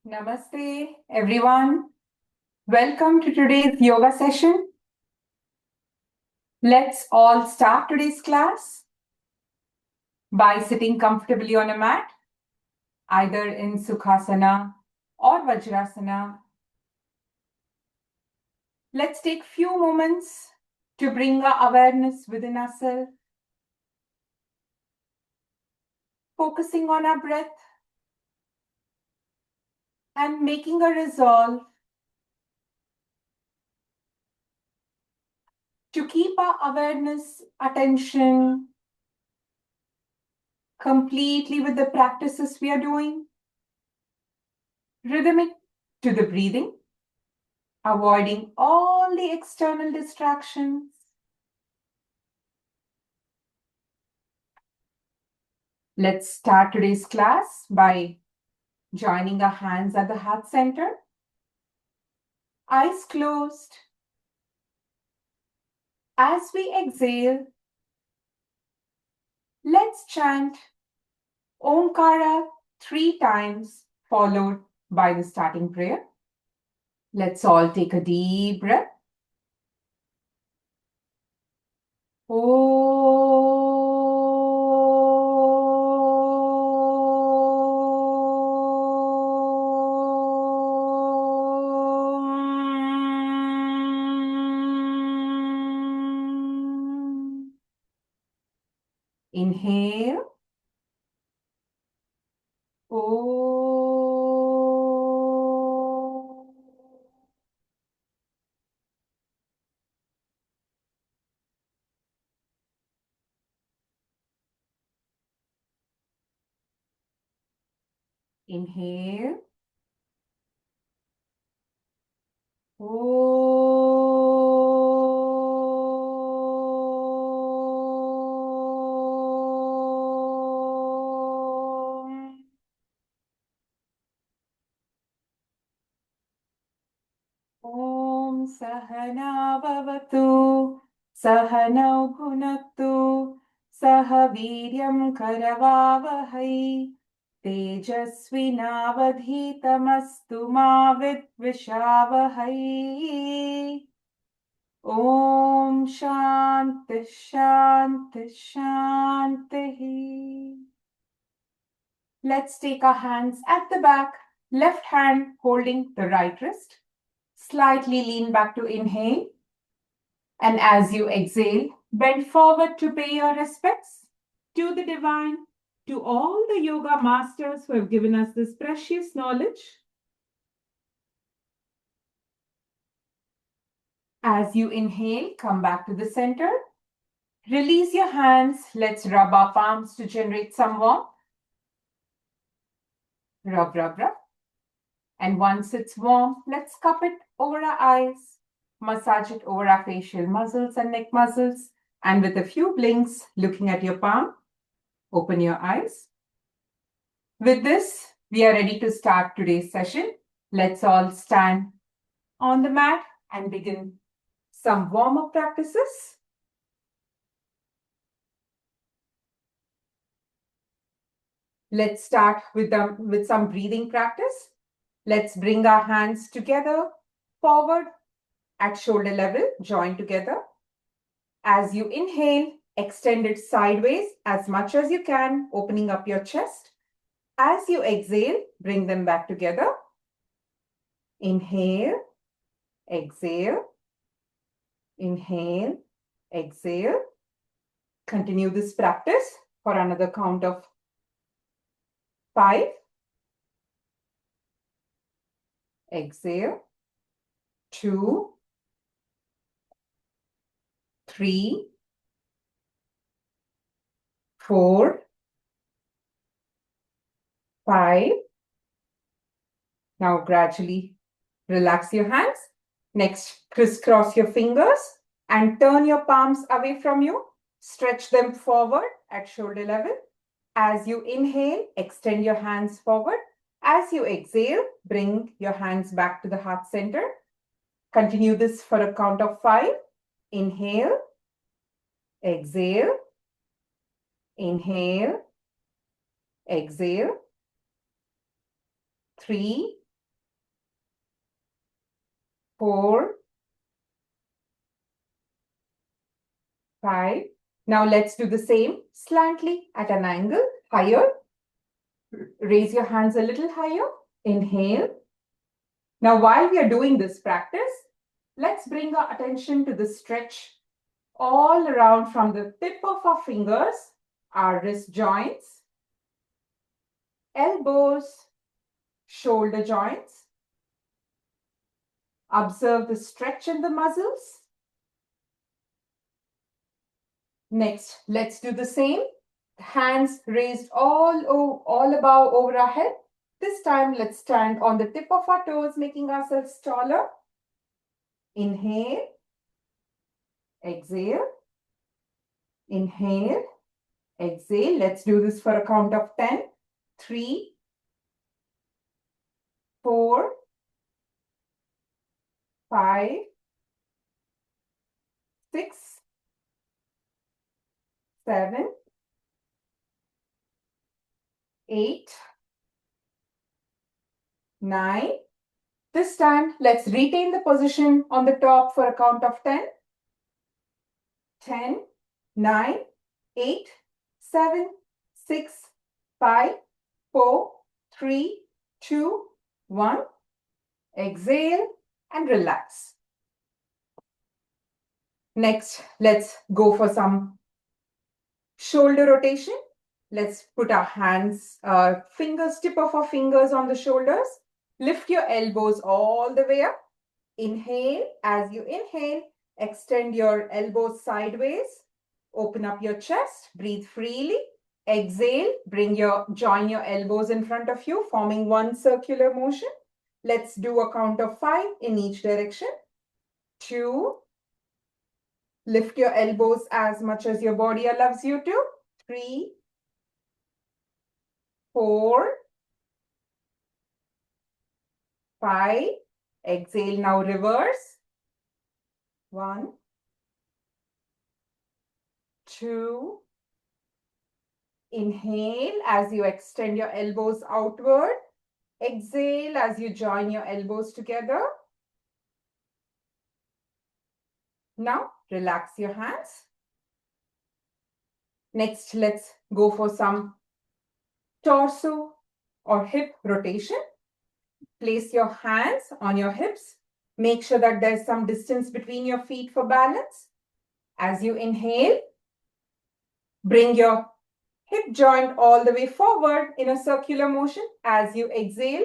Namaste, everyone. Welcome to today's yoga session. Let's all start today's class by sitting comfortably on a mat, either in Sukhasana or Vajrasana. Let's take few moments to bring our awareness within ourselves, focusing on our breath and making a resolve to keep our awareness, attention completely with the practices we are doing, rhythmic to the breathing, avoiding all the external distractions. Let's start today's class by joining our hands at the heart center, eyes closed. As we exhale, let's chant Omkara 3 times, followed by the starting prayer. Let's all take a deep breath. Inhale. Inhale. Om Sahana Bhavatu Sahanau Bhunaktu Saha Viryam Karavavahai Tejasvinavadhitamastu ma vidvishavahai. Om Shanti Shanti Shanti. Let's take our hands at the back, left hand holding the right wrist. Slightly lean back to inhale. And as you exhale, bend forward to pay your respects to the divine, to all the yoga masters who have given us this precious knowledge. As you inhale, come back to the center. Release your hands. Let's rub our palms to generate some warmth. Rub, rub, rub. And once it's warm, let's cup it over our eyes. Massage it over our facial muscles and neck muscles. And with a few blinks, looking at your palm, open your eyes. With this, we are ready to start today's session. Let's all stand on the mat and begin some warm-up practices. Let's start with some breathing practice. Let's bring our hands together, forward at shoulder level, join together. As you inhale, extend it sideways as much as you can, opening up your chest. As you exhale, bring them back together. Inhale, exhale, inhale, exhale. Continue this practice for another count of 5. Exhale. 2, 3, 4, 5. Now gradually relax your hands. Next, crisscross your fingers and turn your palms away from you. Stretch them forward at shoulder level. As you inhale, extend your hands forward. As you exhale, bring your hands back to the heart center. Continue this for a count of 5. Inhale, exhale, inhale, exhale. 3, 4, 5. Now let's do the same slantly at an angle, higher. Raise your hands a little higher. Inhale. Now while we are doing this practice, let's bring our attention to the stretch all around from the tip of our fingers, our wrist joints, elbows, shoulder joints. Observe the stretch in the muscles. Next, let's do the same. Hands raised all above over our head. This time, let's stand on the tip of our toes, making ourselves taller. Inhale. Exhale. Inhale. Exhale. Let's do this for a count of 10. 3, 4, 5, 6, 7, 8, 9. This time, let's retain the position on the top for a count of 10. 10, 9, 8, 7, 6, 5, 4, 3, 2, 1. Exhale and relax. Next, let's go for some shoulder rotation. Let's put our hands, tip of our fingers on the shoulders. Lift your elbows all the way up. Inhale. As you inhale, extend your elbows sideways. Open up your chest. Breathe freely. Exhale. Join your elbows in front of you, forming one circular motion. Let's do a count of 5 in each direction. 2. Lift your elbows as much as your body allows you to. 3, 4, 5. Exhale, now reverse. 1, 2. Inhale as you extend your elbows outward. Exhale as you join your elbows together. Now, relax your hands. Next, let's go for some torso or hip rotation. Place your hands on your hips. Make sure that there's some distance between your feet for balance. As you inhale, bring your hip joint all the way forward in a circular motion. As you exhale,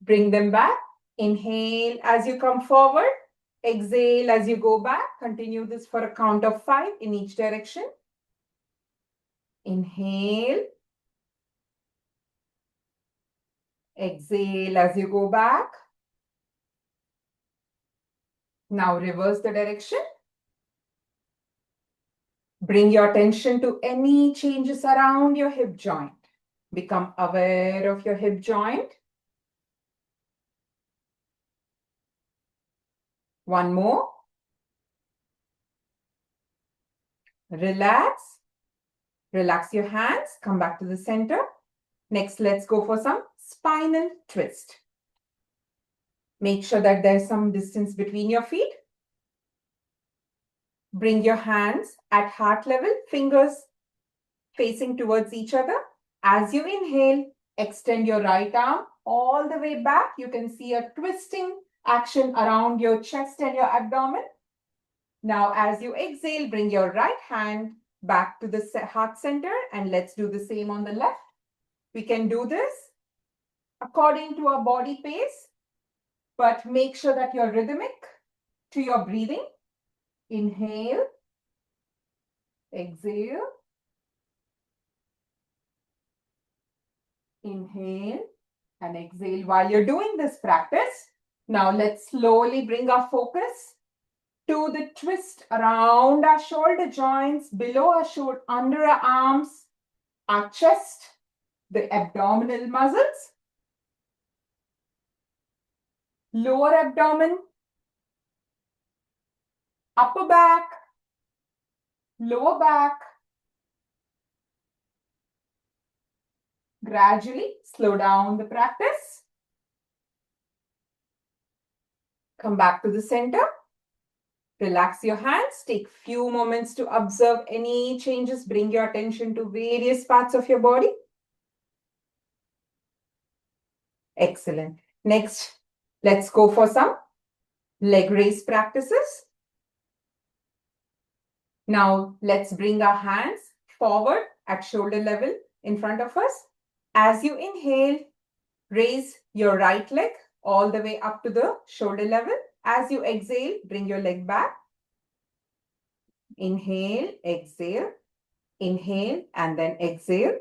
bring them back. Inhale as you come forward. Exhale as you go back. Continue this for a count of 5 in each direction. Inhale. Exhale as you go back. Now reverse the direction. Bring your attention to any changes around your hip joint. Become aware of your hip joint. One more. Relax. Relax your hands. Come back to the center. Next, let's go for some spinal twist. Make sure that there's some distance between your feet. Bring your hands at heart level, fingers facing towards each other. As you inhale, extend your right arm all the way back. You can see a twisting action around your chest and your abdomen. Now, as you exhale, bring your right hand back to the heart center, and let's do the same on the left. We can do this according to our body pace, but make sure that you're rhythmic to your breathing. Inhale, exhale, inhale, and exhale. While you're doing this practice, now let's slowly bring our focus to the twist around our shoulder joints, below our shoulder, under our arms, our chest, the abdominal muscles, lower abdomen, upper back, lower back. Gradually slow down the practice. Come back to the center. Relax your hands. Take few moments to observe any changes. Bring your attention to various parts of your body. Excellent. Next, let's go for some leg raise practices. Now, let's bring our hands forward at shoulder level in front of us. As you inhale, raise your right leg all the way up to the shoulder level. As you exhale, bring your leg back. Inhale, exhale, inhale, and then exhale.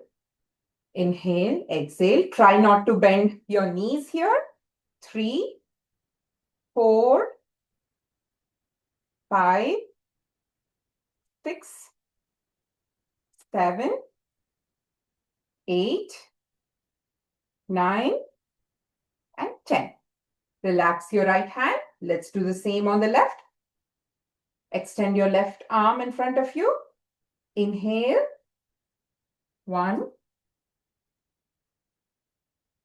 Inhale, exhale. Try not to bend your knees here. 3, 4, 5, 6, 7, 8, 9, and 10. Relax your right hand. Let's do the same on the left. Extend your left arm in front of you. Inhale. 1,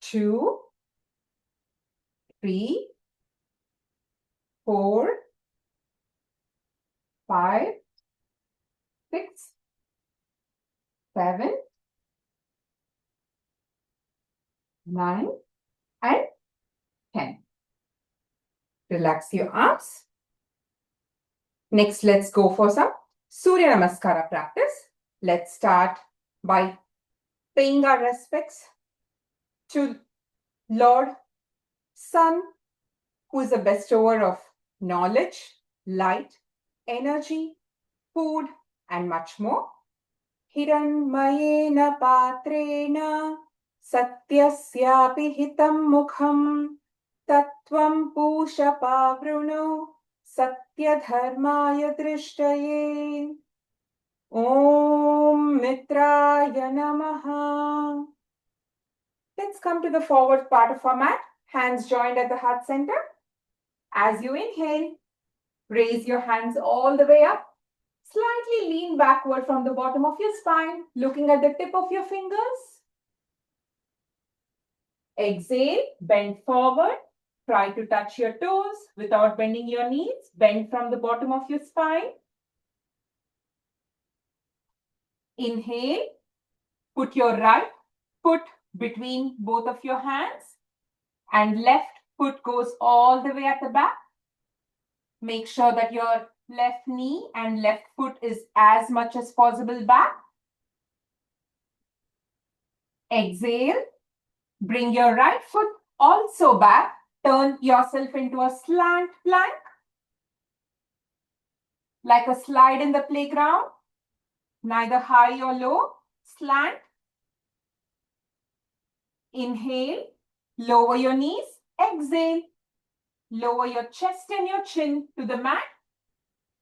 2, 3, 4, 5, 6, 7, 9, and 10. Relax your arms. Next, let's go for some Surya Namaskara practice. Let's start by paying our respects to Lord Sun, who is the bestower of knowledge, light, energy, food, and much more. Hiranmayena patrena satyasyapi hitam mukham tattvam pusha pavruno satyadharmaya drishtaye. Om Mitraya Namaha. Let's come to the forward part of our mat. Hands joined at the heart center. As you inhale, raise your hands all the way up. Slightly lean backward from the bottom of your spine, looking at the tip of your fingers. Exhale, bend forward. Try to touch your toes without bending your knees. Bend from the bottom of your spine. Inhale, put your right foot between both of your hands and left foot goes all the way at the back. Make sure that your left knee and left foot is as much as possible back. Exhale, bring your right foot also back. Turn yourself into a slant plank, like a slide in the playground, neither high or low, slant. Inhale, lower your knees. Exhale, lower your chest and your chin to the mat.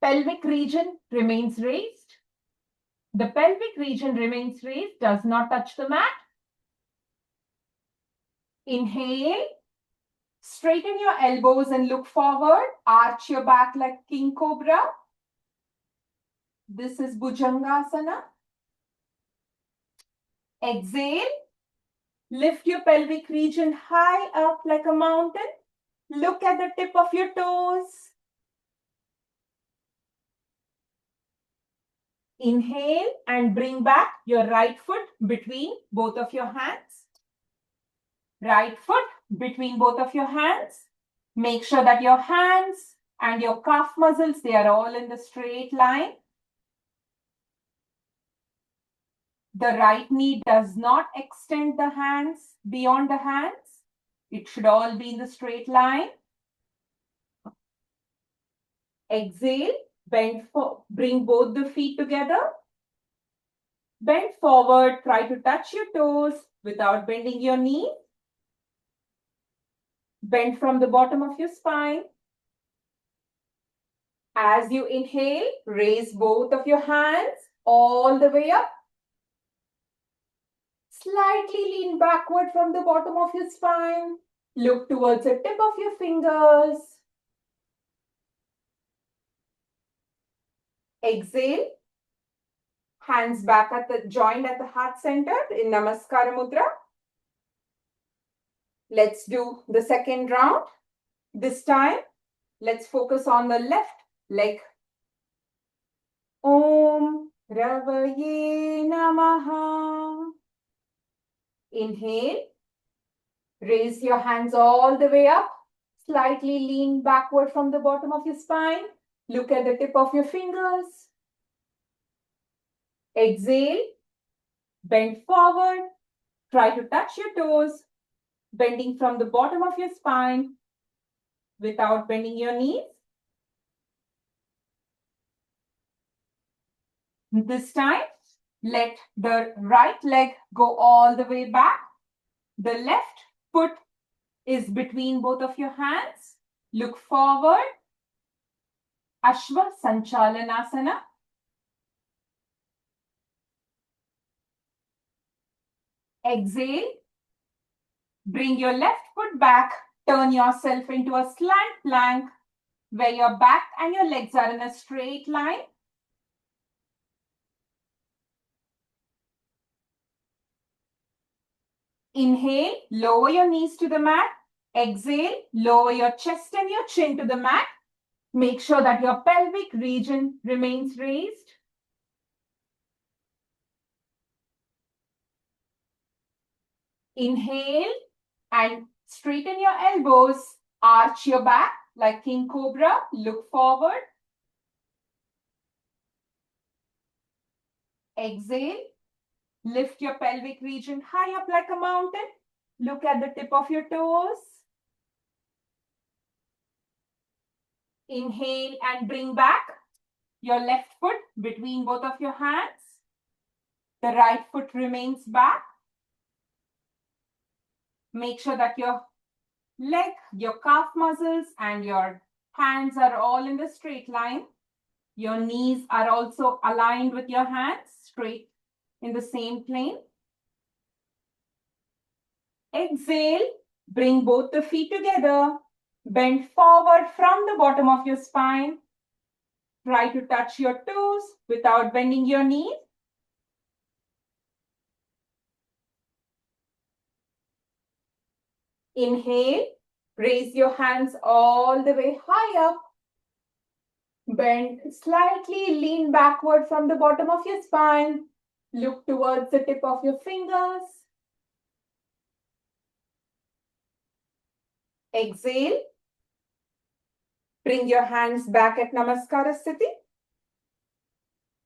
Pelvic region remains raised. The pelvic region remains raised, does not touch the mat. Inhale, straighten your elbows and look forward. Arch your back like King Cobra. This is Bhujangasana. Exhale, lift your pelvic region high up like a mountain. Look at the tip of your toes. Inhale and bring back your right foot between both of your hands. Right foot between both of your hands. Make sure that your hands and your calf muscles, they are all in the straight line. The right knee does not extend the hands beyond the hands. It should all be in the straight line. Exhale, bring both the feet together. Bend forward, try to touch your toes without bending your knee. Bend from the bottom of your spine. As you inhale, raise both of your hands all the way up. Slightly lean backward from the bottom of your spine. Look towards the tip of your fingers. Exhale. Hands back at the joint at the heart center in Namaskara Mudra. Let's do the second round. This time, Let's focus on the left leg. Om Ravaye Namaha. Inhale. Raise your hands all the way up. Slightly lean backward from the bottom of your spine. Look at the tip of your fingers. Exhale. Bend forward. Try to touch your toes, bending from the bottom of your spine without bending your knees. This time, let the right leg go all the way back. The left foot is between both of your hands. Look forward. Ashwa Sanchalanasana. Exhale. Bring your left foot back. Turn yourself into a slant plank where your back and your legs are in a straight line. Inhale, lower your knees to the mat. Exhale, lower your chest and your chin to the mat. Make sure that your pelvic region remains raised. Inhale and straighten your elbows. Arch your back like King Cobra. Look forward. Exhale. Lift your pelvic region high up like a mountain. Look at the tip of your toes. Inhale and bring back your left foot between both of your hands. The right foot remains back. Make sure that your leg, your calf muscles, and your hands are all in the straight line. Your knees are also aligned with your hands, straight in the same plane. Exhale, bring both the feet together. Bend forward from the bottom of your spine. Try to touch your toes without bending your knees. Inhale, raise your hands all the way high up. Bend slightly, lean backward from the bottom of your spine. Look towards the tip of your fingers. Exhale. Bring your hands back at Namaskara Sthiti.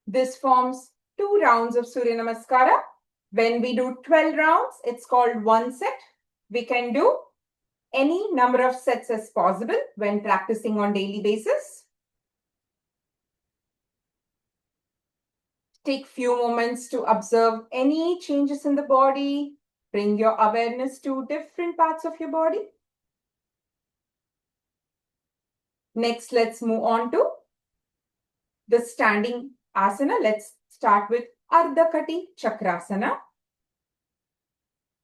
This forms 2 rounds of Surya Namaskara. When we do 12 rounds, it's called one set. We can do any number of sets as possible when practicing on daily basis. Take few moments to observe any changes in the body. Bring your awareness to different parts of your body. Next, let's move on to the standing asana. Let's start with Ardha Kati Chakrasana.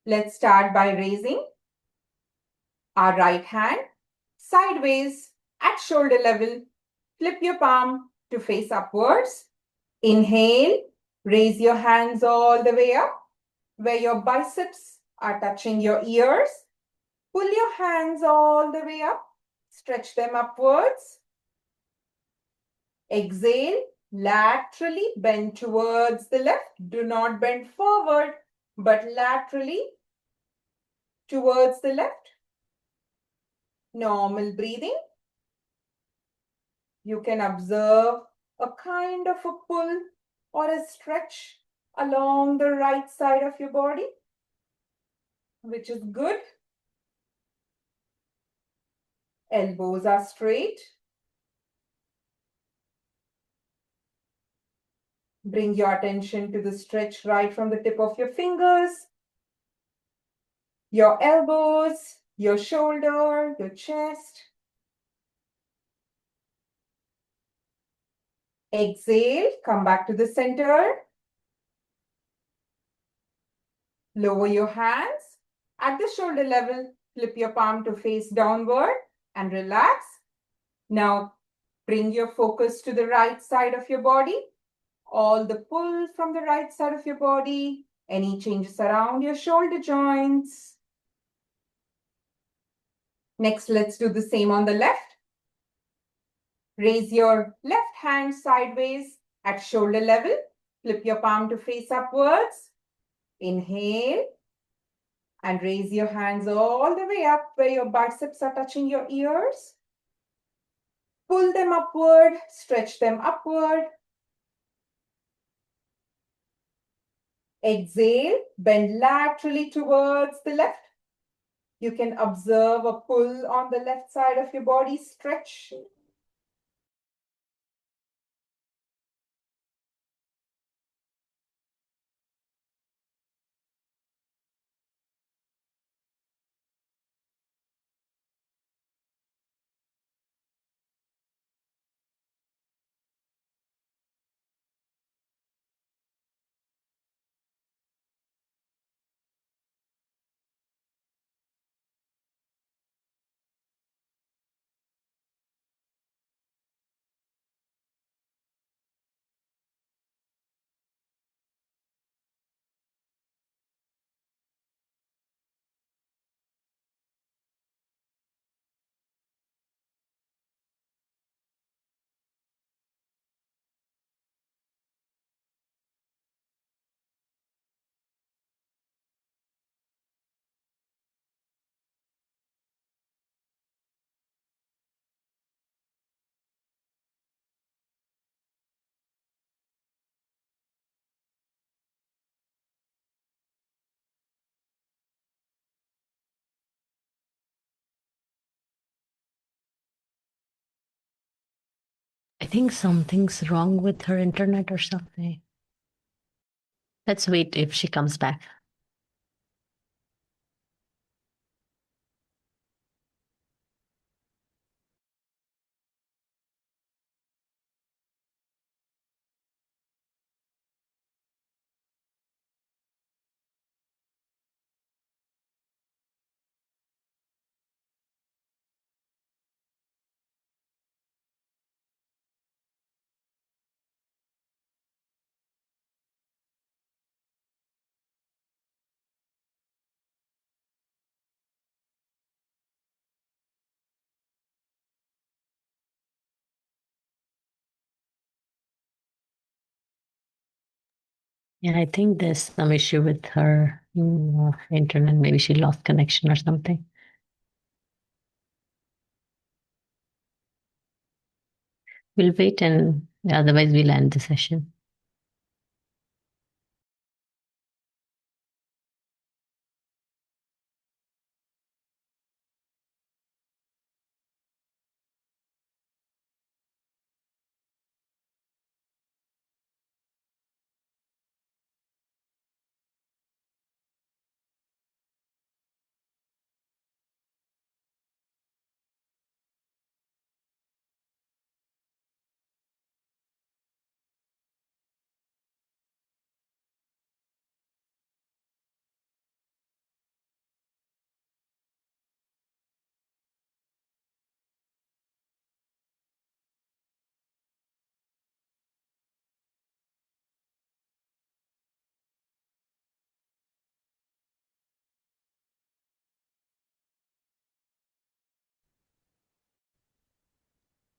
Let's start by raising our right hand sideways at shoulder level. Flip your palm to face upwards. Inhale, raise your hands all the way up where your biceps are touching your ears. Pull your hands all the way up. Stretch them upwards. Exhale, laterally bend towards the left. Do not bend forward, but laterally towards the left. Normal breathing. You can observe a kind of a pull or a stretch along the right side of your body, which is good. Elbows are straight. Bring your attention to the stretch right from the tip of your fingers, your elbows, your shoulder, your chest. Exhale, come back to the center. Lower your hands. At the shoulder level, flip your palm to face downward and relax. Now, bring your focus to the right side of your body. All the pull from the right side of your body. Any changes around your shoulder joints. Next, let's do the same on the left. Raise your left hand sideways at shoulder level. Flip your palm to face upwards. Inhale. And raise your hands all the way up where your biceps are touching your ears. Pull them upward, stretch them upward. Exhale, bend laterally towards the left. You can observe a pull on the left side of your body, stretch. I think something's wrong with her internet or something. Let's wait if she comes back. Yeah, I think there's some issue with her internet. Maybe she lost connection or something. We'll wait and otherwise we'll end the session.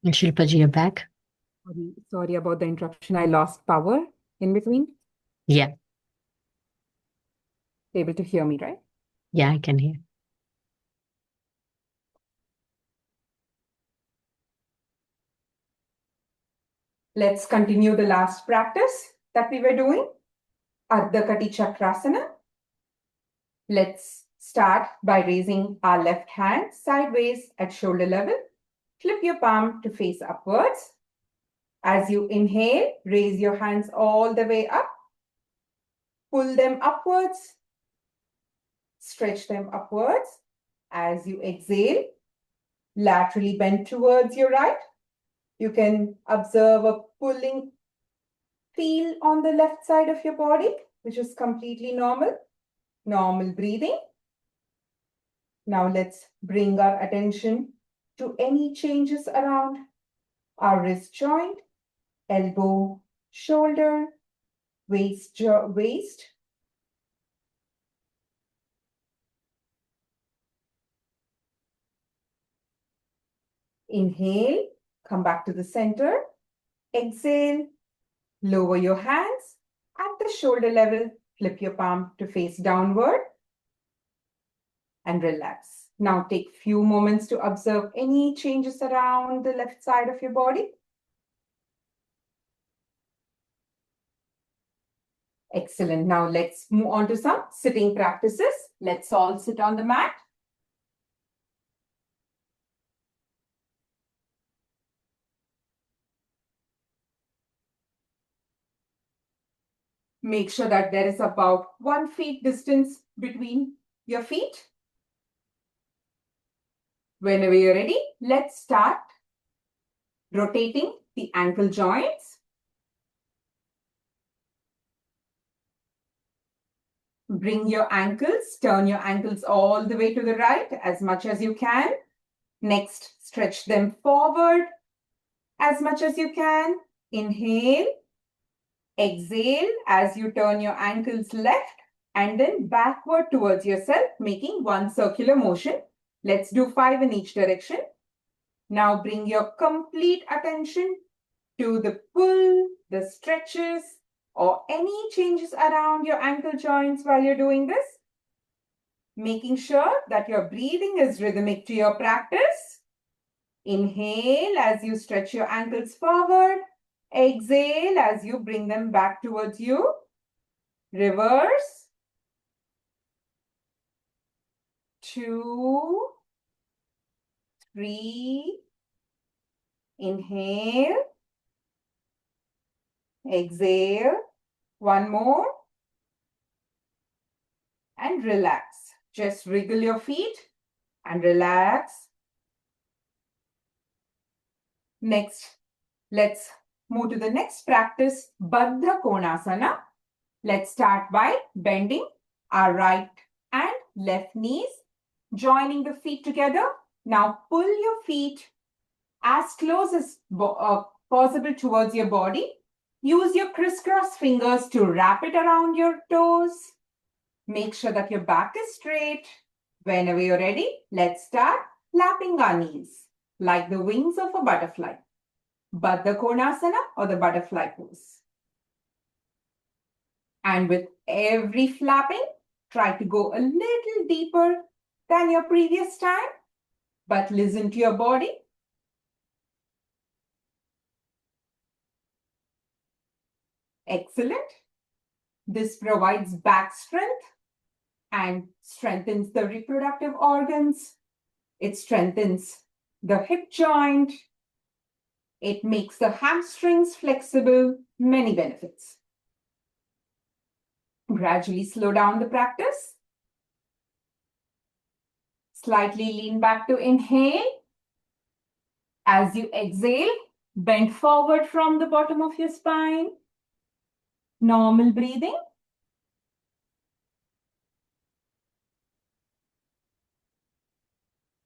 And Shilpa ji, you're back? Sorry about the interruption. I lost power in between. Yeah, Able to hear me, right? yeah, I can hear. Let's continue the last practice that we were doing, Ardha Kati Chakrasana. Let's start by raising our left hand sideways at shoulder level. Flip your palm to face upwards. As you inhale, raise your hands all the way up. Pull them upwards. Stretch them upwards. As you exhale, laterally bend towards your right. You can observe a pulling feel on the left side of your body, which is completely normal. Normal breathing. Now let's bring our attention to any changes around our wrist joint, elbow, shoulder, waist. Inhale, come back to the center. Exhale, lower your hands at the shoulder level. Flip your palm to face downward and relax. Now take few moments to observe any changes around the left side of your body. Excellent. Now let's move on to some sitting practices. Let's all sit on the mat. Make sure that there is about 1 feet distance between your feet. Whenever you're ready, let's start rotating the ankle joints. Bring your ankles, turn your ankles all the way to the right as much as you can. Next, stretch them forward as much as you can. Inhale. Exhale as you turn your ankles left and then backward towards yourself, making one circular motion. Let's do 5 in each direction. Now bring your complete attention to the pull, the stretches, or any changes around your ankle joints while you're doing this. Making sure that your breathing is rhythmic to your practice. Inhale as you stretch your ankles forward. Exhale as you bring them back towards you. Reverse. 2, 3. Inhale. Exhale. One more. And relax. Just wriggle your feet and relax. Next, let's move to the next practice, Baddha Konasana. Let's start by bending our right and left knees, joining the feet together. Now pull your feet as close as possible towards your body. Use your crisscross fingers to wrap it around your toes. Make sure that your back is straight. Whenever you're ready, let's start lapping our knees like the wings of a butterfly. Baddha Konasana or the butterfly pose. And with every flapping, try to go a little deeper than your previous time, but listen to your body. Excellent. This provides back strength and strengthens the reproductive organs. It strengthens the hip joint. It makes the hamstrings flexible. Many benefits. Gradually slow down the practice. Slightly lean back to inhale. As you exhale, bend forward from the bottom of your spine. Normal breathing.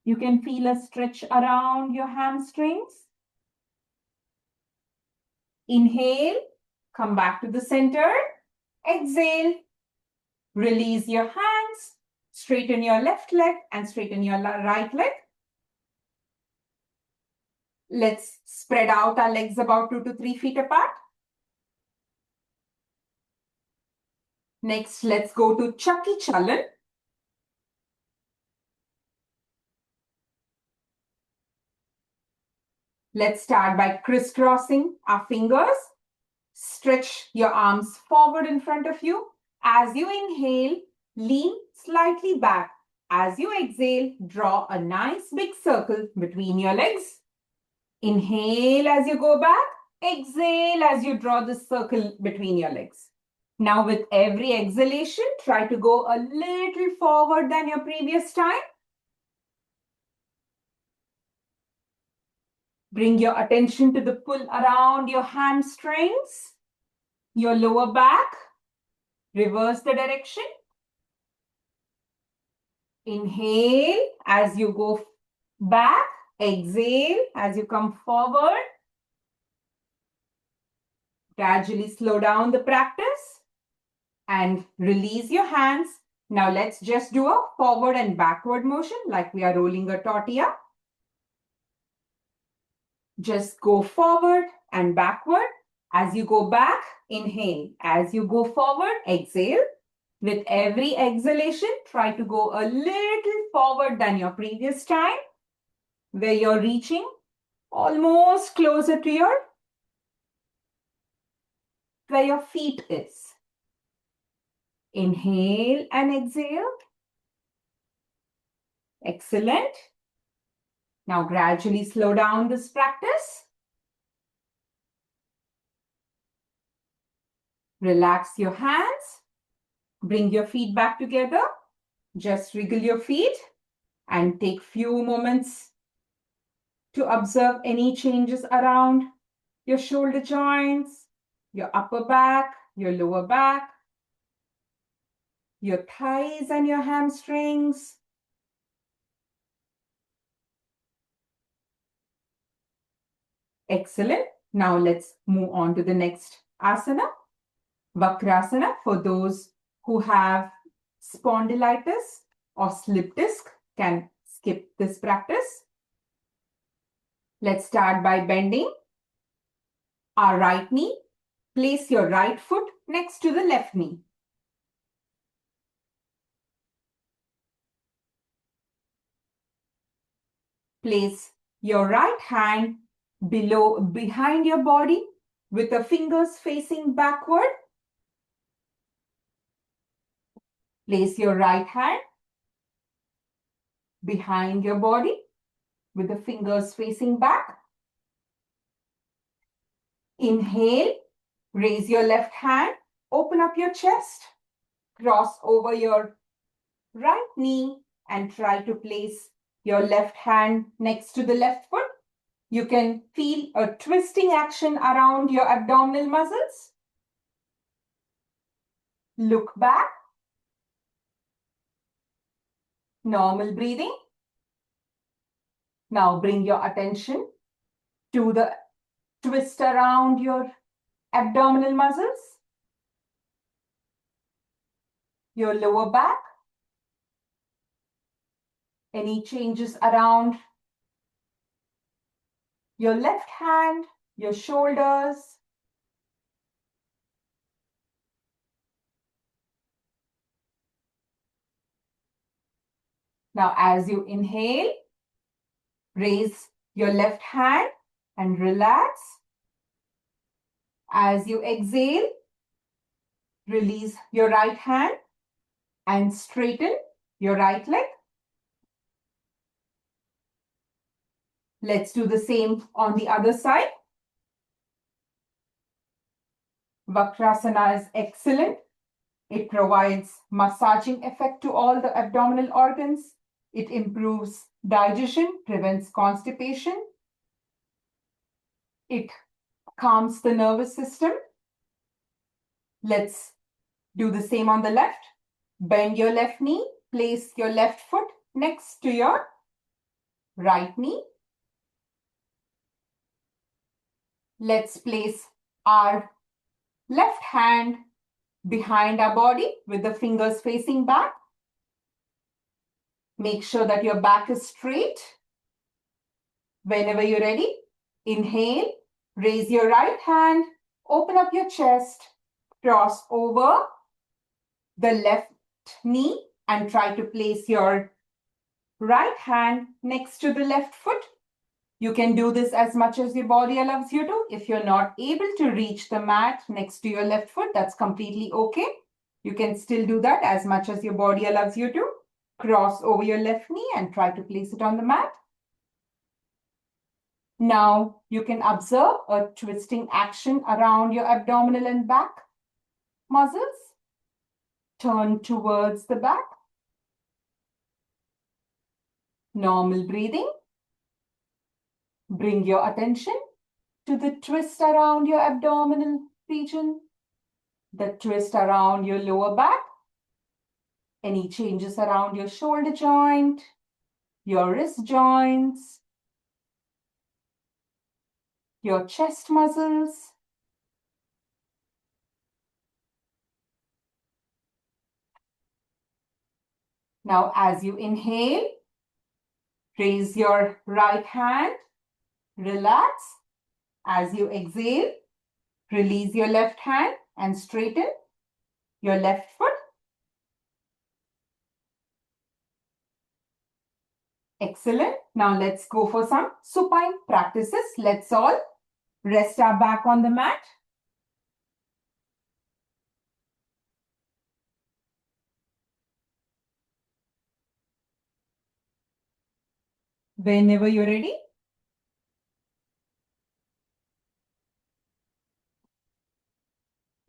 You can feel a stretch around your hamstrings. Inhale, come back to the center. Exhale, release your hands, straighten your left leg and straighten your right leg. Let's spread out our legs about 2 to 3 feet apart. Next, let's go to Chakki Chalan. Let's start by crisscrossing our fingers. Stretch your arms forward in front of you. As you inhale, lean slightly back. As you exhale, draw a nice big circle between your legs. Inhale as you go back. Exhale as you draw the circle between your legs. Now with every exhalation, try to go a little forward than your previous time. Bring your attention to the pull around your hamstrings, your lower back. Reverse the direction. Inhale as you go back. Exhale as you come forward. Gradually slow down the practice and release your hands. Now let's just do a forward and backward motion like we are rolling a tortilla. Just go forward and backward. As you go back, inhale. As you go forward, exhale. With every exhalation, try to go a little forward than your previous time, where you're reaching almost closer to where your feet is. Inhale and exhale. Excellent. Now gradually slow down this practice. Relax your hands. Bring your feet back together. Just wriggle your feet and take few moments to observe any changes around your shoulder joints, your upper back, your lower back, your thighs and your hamstrings. Excellent. Now let's move on to the next asana, Vakrasana. For those who have spondylitis or slip disc, can skip this practice. Let's start by bending our right knee. Place your right foot next to the left knee. Place your right hand behind your body with the fingers facing backward. Place your right hand behind your body with the fingers facing back. Inhale, raise your left hand, open up your chest, cross over your right knee and try to place your left hand next to the left foot. You can feel a twisting action around your abdominal muscles. Look back. Normal breathing. Now bring your attention to the twist around your abdominal muscles, your lower back. Any changes around your left hand, your shoulders. Now, as you inhale, raise your left hand and relax. As you exhale, release your right hand and straighten your right leg. Let's do the same on the other side. Vakrasana is excellent. It provides massaging effect to all the abdominal organs. It improves digestion, prevents constipation. It calms the nervous system. Let's do the same on the left. Bend your left knee. Place your left foot next to your right knee. Let's place our left hand behind our body with the fingers facing back. Make sure that your back is straight. Whenever you're ready, inhale, raise your right hand, open up your chest, cross over the left knee and try to place your right hand next to the left foot. You can do this as much as your body allows you to. If you're not able to reach the mat next to your left foot, that's completely okay. You can still do that as much as your body allows you to. Cross over your left knee and try to place it on the mat. Now you can observe a twisting action around your abdominal and back muscles. Turn towards the back. Normal breathing. Bring your attention to the twist around your abdominal region, the twist around your lower back, any changes around your shoulder joint, your wrist joints, your chest muscles. Now, as you inhale, raise your right hand relax. As you exhale, release your left hand and straighten your left foot. Excellent. Now let's go for some supine practices. Let's all rest our back on the mat. Whenever you're ready,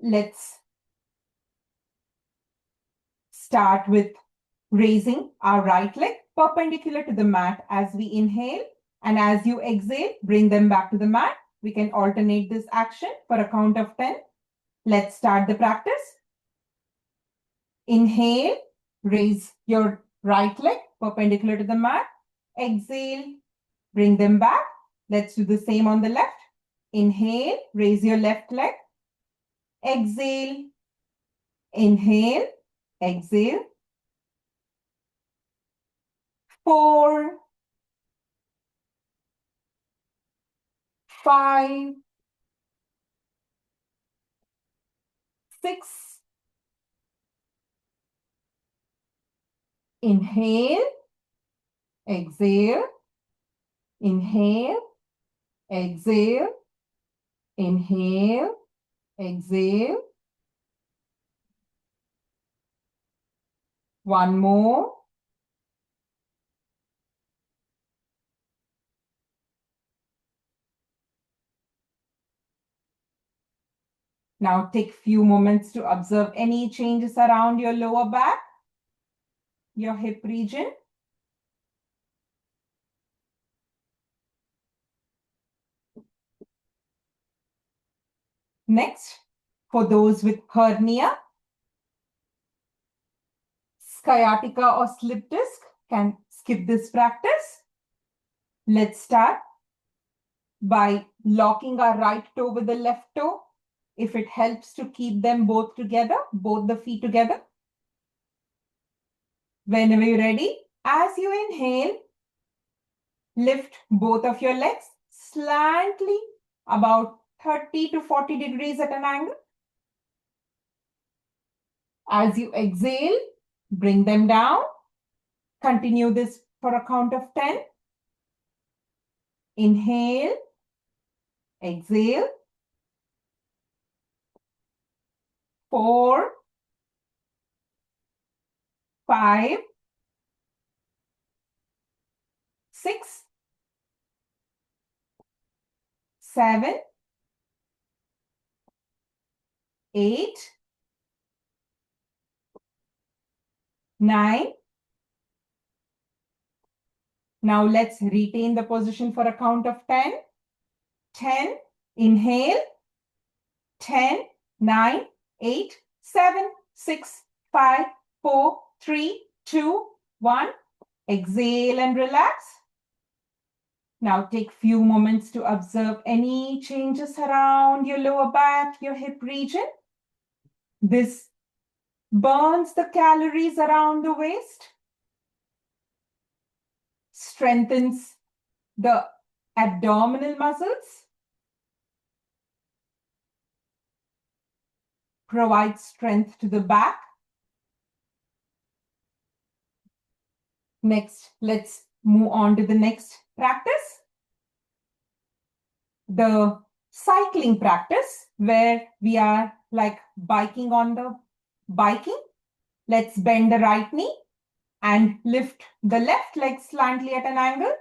let's start with raising our right leg perpendicular to the mat as we inhale. And as you exhale, bring them back to the mat. We can alternate this action for a count of 10. Let's start the practice. Inhale, raise your right leg perpendicular to the mat. Exhale, bring them back. Let's do the same on the left. Inhale, raise your left leg. Exhale, inhale, exhale. 4, 5, 6. Inhale, exhale, inhale, exhale, inhale, exhale. One more. Now take few moments to observe any changes around your lower back, your hip region. Next, for those with hernia, sciatica or slip disc, can skip this practice. Let's start by locking our right toe with the left toe, if it helps to keep them both together, both the feet together. Whenever you're ready, as you inhale, lift both of your legs slightly about 30 to 40 degrees at an angle. As you exhale, bring them down. Continue this for a count of 10. Inhale, exhale. 4, 5, 6, 7, 8, 9. Now let's retain the position for a count of 10. 10, inhale. 10, 9, 8, 7, 6, 5, 4, 3, 2, 1. Exhale and relax. Now take few moments to observe any changes around your lower back, your hip region. This burns the calories around the waist, strengthens the abdominal muscles, provides strength to the back. Next, let's move on to the next practice. The cycling practice, where we are like biking on the biking. Let's bend the right knee and lift the left leg slightly at an angle.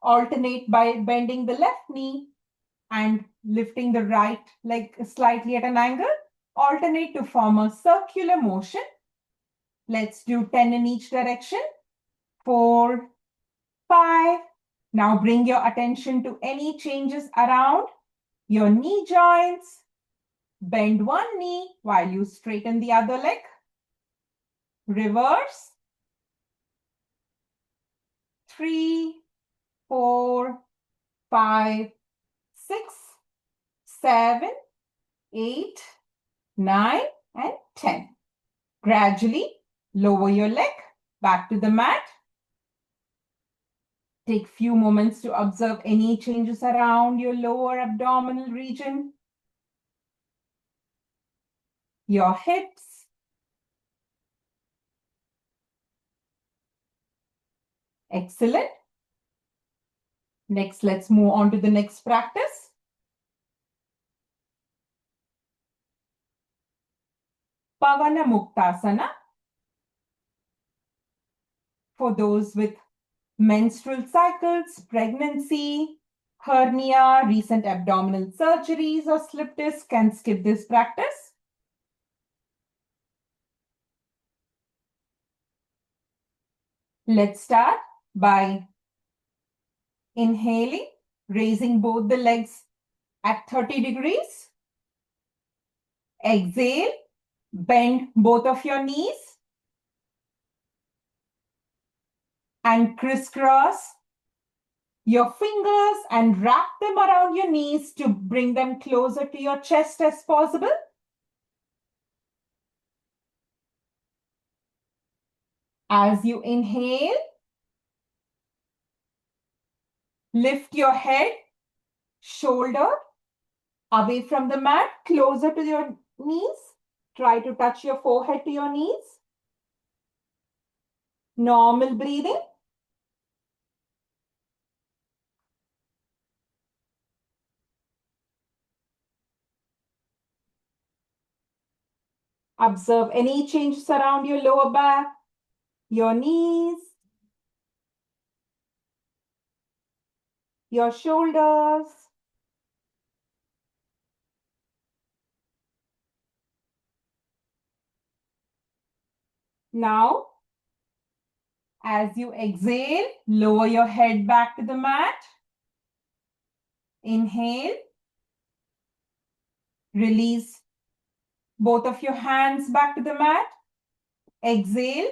Alternate by bending the left knee and lifting the right leg slightly at an angle. Alternate to form a circular motion. Let's do 10 in each direction. 4, 5. Now bring your attention to any changes around your knee joints. Bend one knee while you straighten the other leg. Reverse. 3, 4, 5, 6, 7, 8, 9, and 10. Gradually lower your leg back to the mat. Take few moments to observe any changes around your lower abdominal region, your hips. Excellent. Next, let's move on to the next practice. Pavana Muktasana. For those with menstrual cycles, pregnancy, hernia, recent abdominal surgeries, or slip disc can skip this practice. Let's start by inhaling, raising both the legs at 30 degrees. Exhale, bend both of your knees and crisscross your fingers and wrap them around your knees to bring them closer to your chest as possible. As you inhale, lift your head, shoulder away from the mat, closer to your knees. Try to touch your forehead to your knees. Normal breathing. Observe any changes around your lower back, your knees, your shoulders. Now, as you exhale, lower your head back to the mat. Inhale. Release both of your hands back to the mat. Exhale.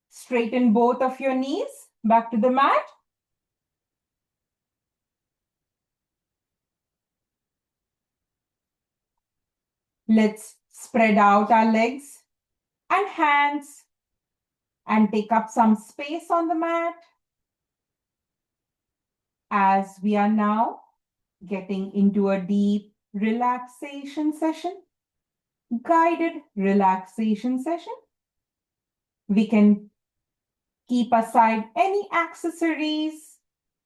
Straighten both of your knees back to the mat. Let's spread out our legs and hands and take up some space on the mat. As we are now getting into a deep relaxation session, guided relaxation session, we can keep aside any accessories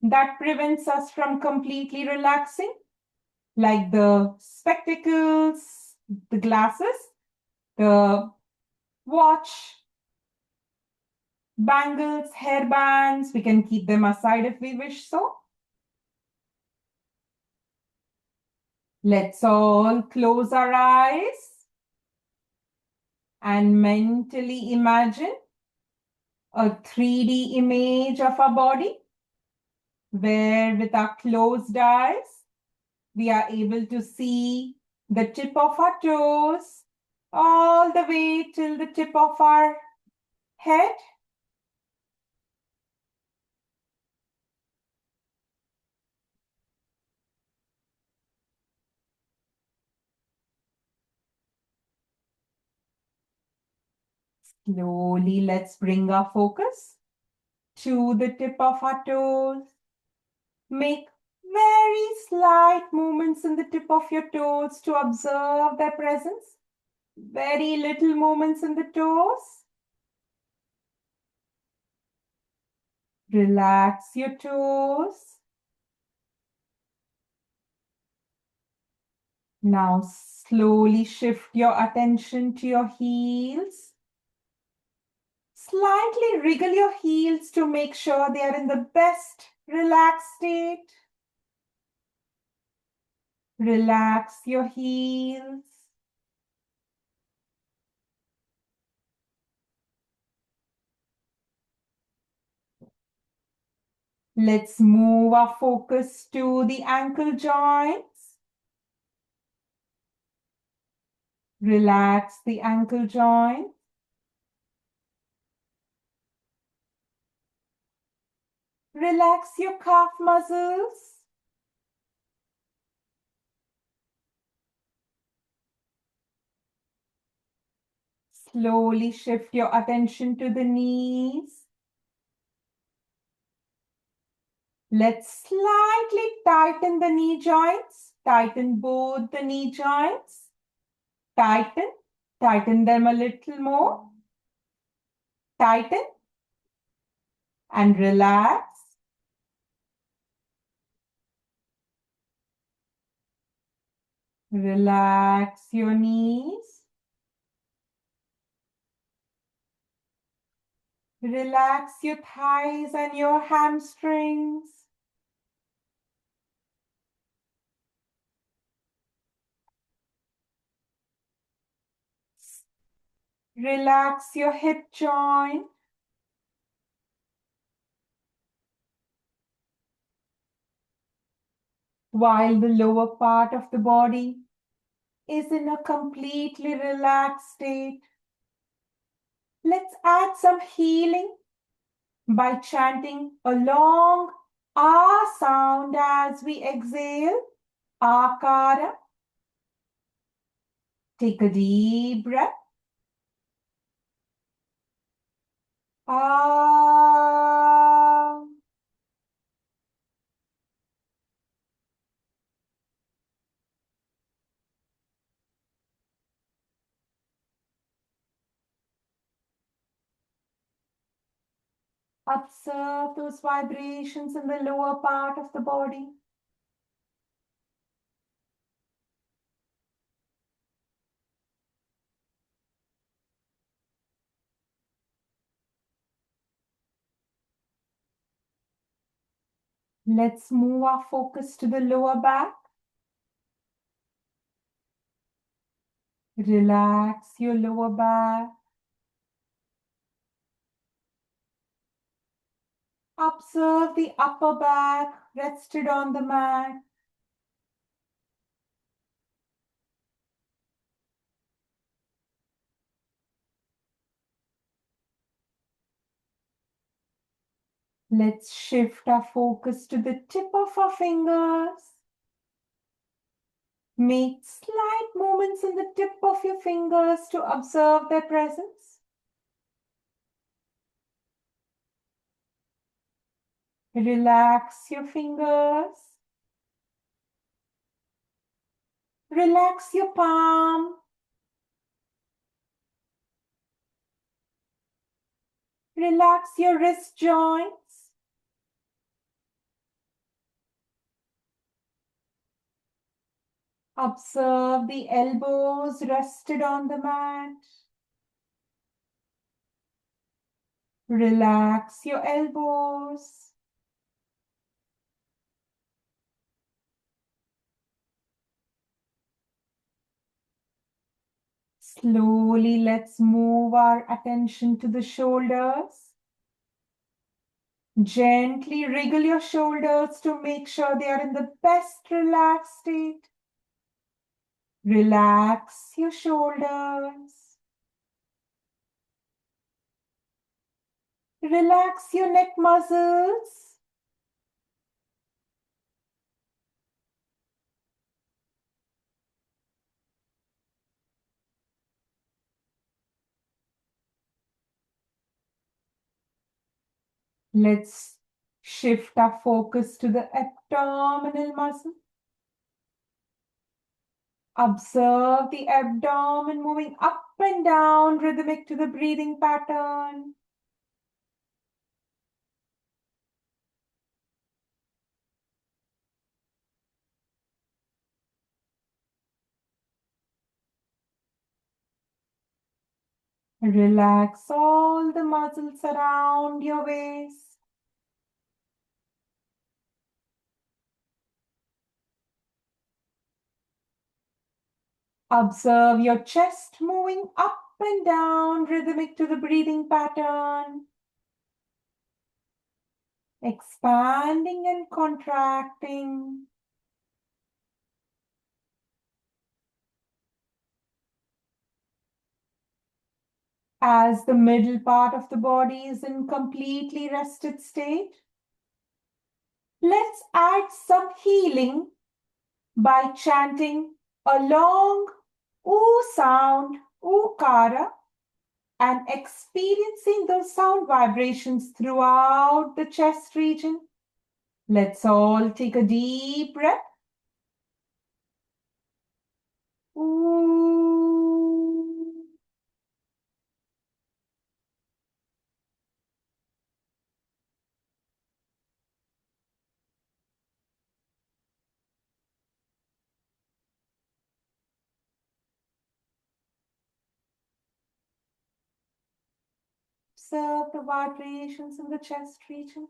that prevents us from completely relaxing, like the spectacles, the glasses, the watch, bangles, hairbands. We can keep them aside if we wish so. Let's all close our eyes and mentally imagine a 3D image of our body, where with our closed eyes, we are able to see the tip of our toes all the way till the tip of our head. Slowly, let's bring our focus to the tip of our toes. Make very slight movements in the tip of your toes to observe their presence. Very little movements in the toes. Relax your toes. Now slowly shift your attention to your heels. Slightly wriggle your heels to make sure they are in the best relaxed state. Relax your heels. Let's move our focus to the ankle joints. Relax the ankle joint. Relax your calf muscles. Slowly shift your attention to the knees. Let's slightly tighten the knee joints. Tighten both the knee joints. Tighten. Tighten them a little more. Tighten. And relax. Relax your knees. Relax your thighs and your hamstrings. Relax your hip joint. While the lower part of the body is in a completely relaxed state, let's add some healing by chanting a long ah sound as we exhale. Akara. Take a deep breath. Ah. Observe those vibrations in the lower part of the body. Let's move our focus to the lower back. Relax your lower back. Observe the upper back rested on the mat. Let's shift our focus to the tip of our fingers. Make slight movements in the tip of your fingers to observe their presence. Relax your fingers. Relax your palm. Relax your wrist joints. Observe the elbows rested on the mat. Relax your elbows. Slowly, let's move our attention to the shoulders. Gently wriggle your shoulders to make sure they are in the best relaxed state. Relax your shoulders. Relax your neck muscles. Let's shift our focus to the abdominal muscle. Observe the abdomen moving up and down, rhythmic to the breathing pattern. Relax all the muscles around your waist. Observe your chest moving up and down, rhythmic to the breathing pattern. Expanding and contracting. As the middle part of the body is in completely rested state, let's add some healing by chanting a long oo sound, ookara, and experiencing those sound vibrations throughout the chest region. Let's all take a deep breath. Ooh. Observe the vibrations in the chest region.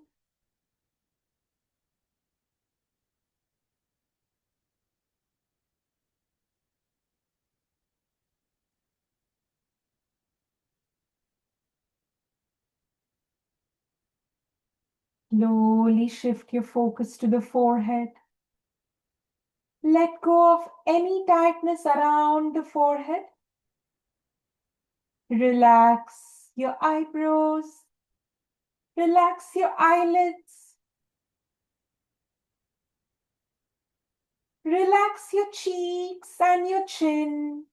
Slowly shift your focus to the forehead. Let go of any tightness around the forehead. Relax your eyebrows. Relax your eyelids. Relax your cheeks and your chin.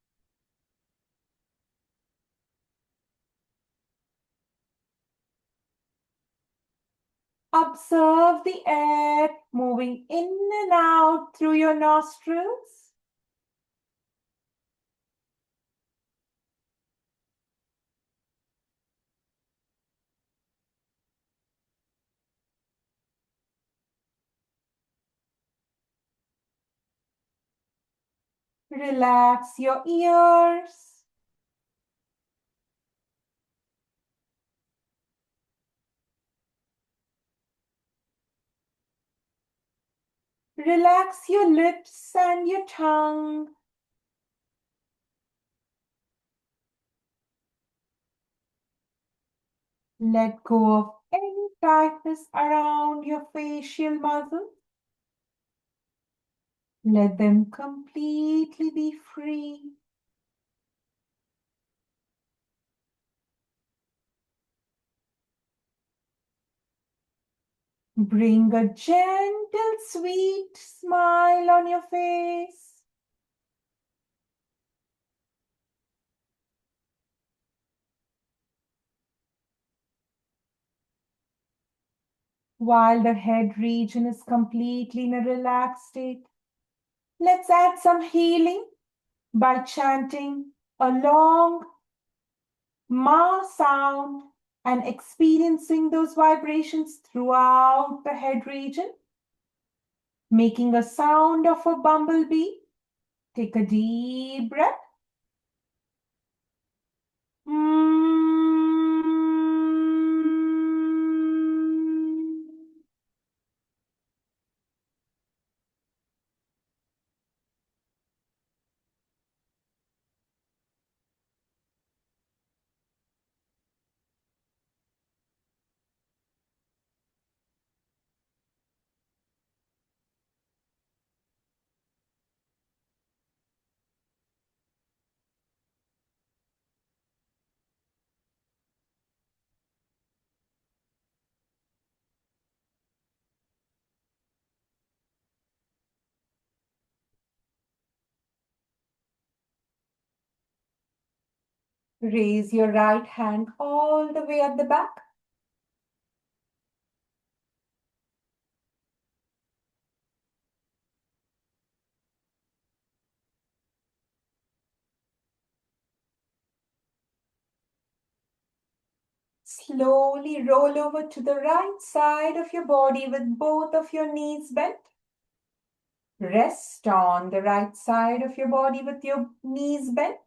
Observe the air moving in and out through your nostrils. Relax your ears. Relax your lips and your tongue. Let go of any tightness around your facial muscles. Let them completely be free. Bring a gentle, sweet smile on your face. While the head region is completely in a relaxed state, let's add some healing by chanting a long Ma sound and experiencing those vibrations throughout the head region, making a sound of a bumblebee. Take a deep breath. Raise your right hand all the way at the back. Slowly roll over to the right side of your body with both of your knees bent. Rest on the right side of your body with your knees bent.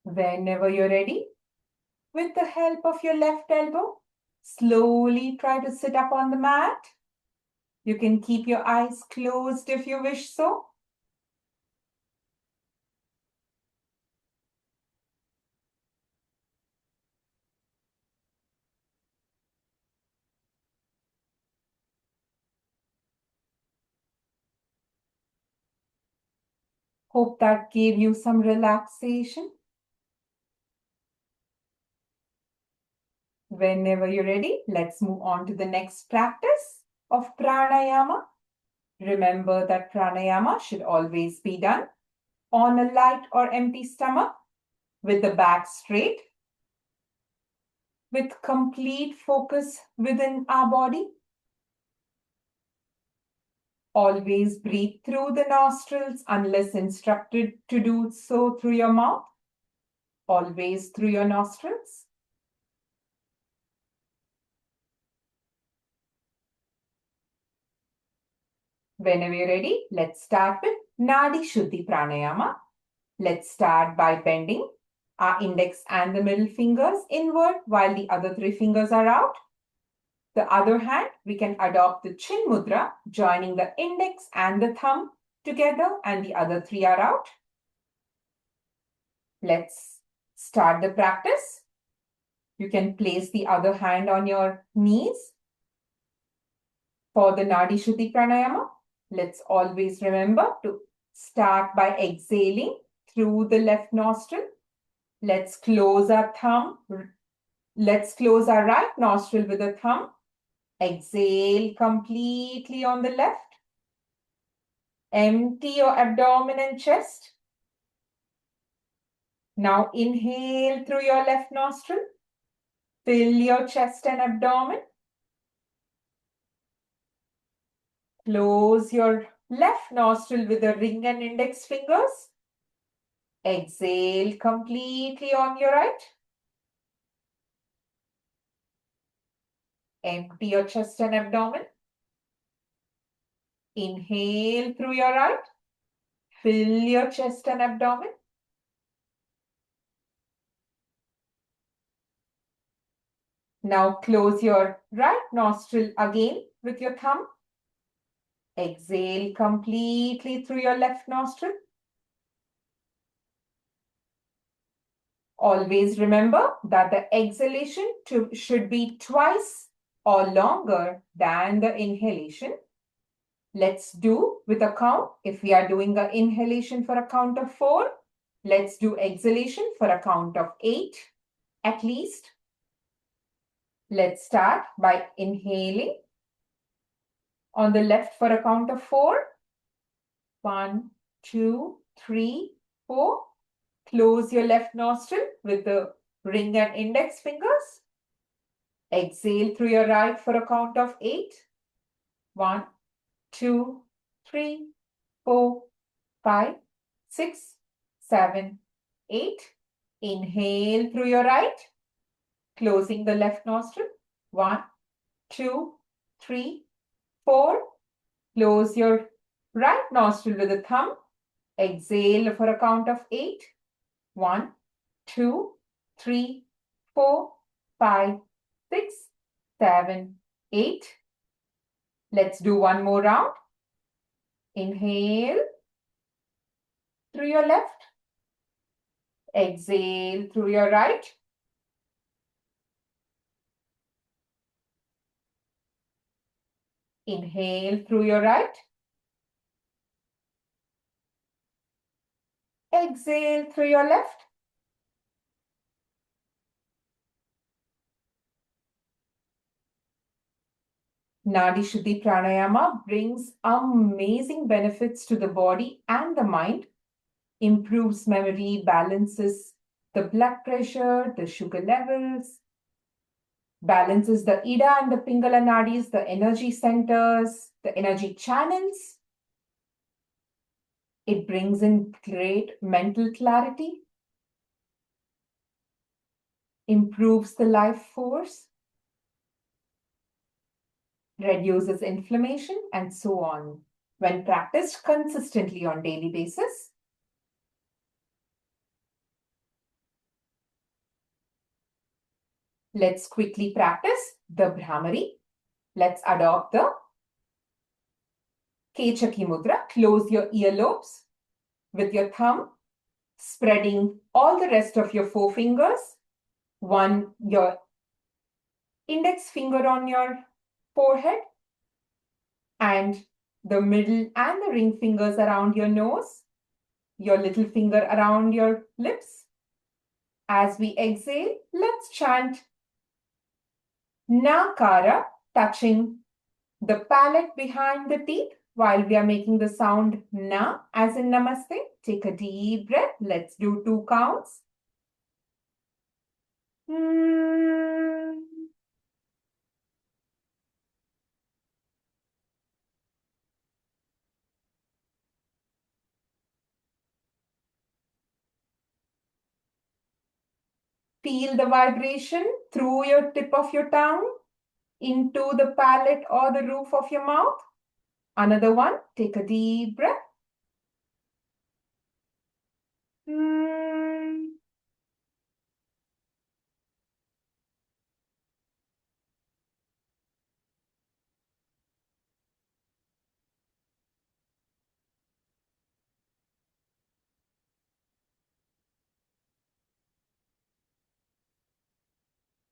Whenever you're ready, with the help of your left elbow, slowly try to sit up on the mat. You can keep your eyes closed if you wish so. Hope that gave you some relaxation. Whenever you're ready, let's move on to the next practice of pranayama. Remember that pranayama should always be done on a light or empty stomach with the back straight, with complete focus within our body. Always breathe through the nostrils unless instructed to do so through your mouth. Always through your nostrils. Whenever you're ready, let's start with Nadi Shuddhi Pranayama. Let's start by bending our index and the middle fingers inward while the other 3 fingers are out. The other hand, we can adopt the Chin Mudra, joining the index and the thumb together and the other 3 are out. Let's start the practice. You can place the other hand on your knees. For the Nadi Shuddhi Pranayama, let's always remember to start by exhaling through the left nostril. Let's close our thumb. Let's close our right nostril with the thumb. Exhale completely on the left. Empty your abdomen and chest. Now inhale through your left nostril. Fill your chest and abdomen. Close your left nostril with the ring and index fingers. Exhale completely on your right. Empty your chest and abdomen. Inhale through your right. Fill your chest and abdomen. Now close your right nostril again with your thumb. Exhale completely through your left nostril. Always remember that the exhalation should be twice or longer than the inhalation. Let's do with a count. If we are doing the inhalation for a count of 4, let's do exhalation for a count of 8 at least. Let's start by inhaling on the left for a count of 4. 1, 2, 3, 4. Close your left nostril with the ring and index fingers. Exhale through your right for a count of 8. 1, 2, 3, 4, 5, 6, 7, 8. Inhale through your right. Closing the left nostril. 1, 2, 3, 4. Close your right nostril with the thumb. Exhale for a count of 8. 1, 2, 3, 4, 5, 6, 7, 8. Let's do one more round. Inhale through your left. Exhale through your right. Inhale through your right. Exhale through your left. Nadi Shuddhi Pranayama brings amazing benefits to the body and the mind, improves memory, balances the blood pressure, the sugar levels, balances the Ida and the Pingala Nadis, the energy centers, the energy channels. It brings in great mental clarity, improves the life force, reduces inflammation, and so on, when practiced consistently on daily basis. Let's quickly practice the Bhramari. Let's adopt the Kechaki Mudra. Close your earlobes with your thumb, spreading all the rest of your 4 fingers. Your index finger on your forehead and the middle and the ring fingers around your nose, your little finger around your lips. As we exhale, let's chant Nakara, touching the palate behind the teeth While we are making the sound na, as in namaste, take a deep breath. Let's do 2 counts. Feel the vibration through your tip of your tongue into the palate or the roof of your mouth. Another one, take a deep breath.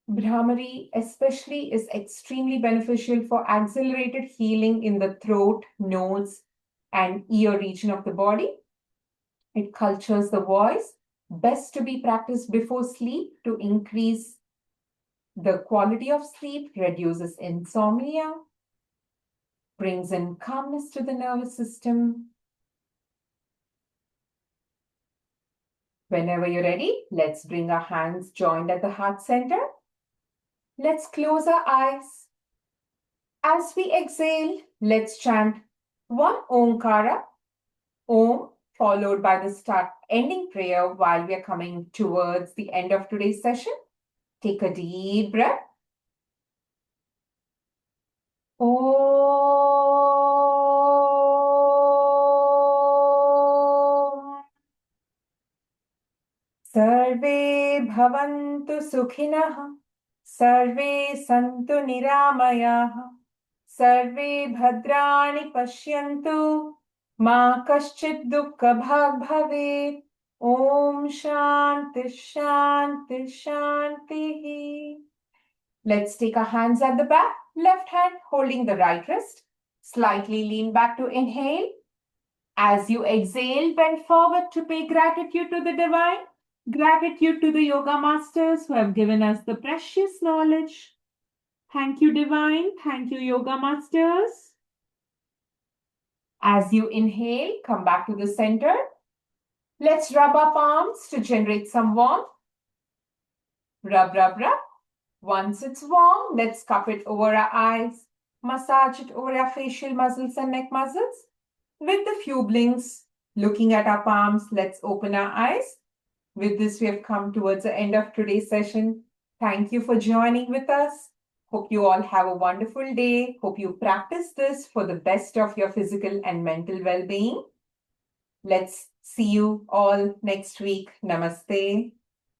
Brahmari especially is extremely beneficial for accelerated healing in the throat, nose, and ear region of the body. It cultures the voice, best to be practiced before sleep to increase the quality of sleep, reduces insomnia, brings in calmness to the nervous system. Whenever you're ready, let's bring our hands joined at the heart center. Let's close our eyes. As we exhale, let's chant one Omkara, Om, followed by the start ending prayer while we are coming towards the end of today's session. Take a deep breath. Om. Sarve bhavantu sukhinah. Sarve santu niramayah. Sarve bhadrani pashyantu. Ma kaschit dukkha bhag bhavet. Om Shanti Shanti Shanti. Let's take our hands at the back. Left hand holding the right wrist. Slightly lean back to inhale. As you exhale, bend forward to pay gratitude to the divine. Gratitude to the yoga masters who have given us the precious knowledge. Thank you, divine. Thank you, yoga masters. As you inhale, come back to the center. Let's rub our palms to generate some warmth. Rub, rub, rub. Once it's warm, let's cup it over our eyes. Massage it over our facial muscles and neck muscles. With the few blinks, looking at our palms, let's open our eyes. With this, we have come towards the end of today's session. Thank you for joining with us. Hope you all have a wonderful day. Hope you practice this for the best of your physical and mental well-being. Let's see you all next week. Namaste.